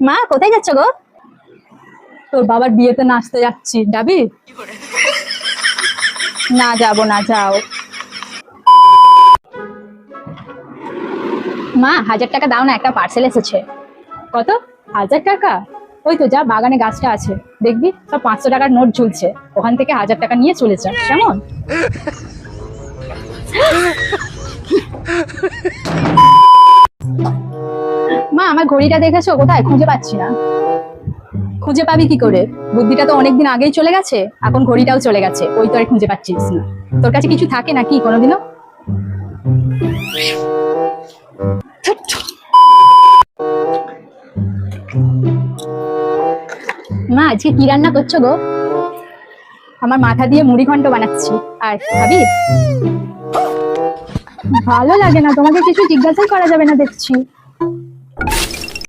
মা কোথায় যাচ্ছ গো? তোর বাবার বিয়েতে নাচতে যাচ্ছি, যাবি? না যাবো না, যাও। মা 1000 টাকা দাও না, একটা পার্সেল এসেছে। কত? 1000 টাকা? ওই তো যা, বাগানে গাছটা আছে, দেখবি সব 500 টাকার নোট ঝুলছে, ওখান থেকে 1000 টাকা নিয়ে চলে যা, কেমন? মা আমার ঘড়িটা দেখেছো কোথায়? খুঁজে পাচ্ছি না। খুঁজে পাবি কি করে? বুদ্ধিটা তো অনেকদিন আগেই চলে গেছে, এখন ঘড়িটাও চলে গেছে, ওই তো আর খুঁজে পাচ্ছিস না। তোর কাছে কিছু থাকে নাকি কোনোদিনও? মা আজকে কি রান্না করছো গো? আমার মাথা দিয়ে মুড়ি ঘন্ট বানাচ্ছি, আর খাবি? ভালো লাগে না, তোমাকে কিছু জিজ্ঞাসাই করা যাবে না দেখছি।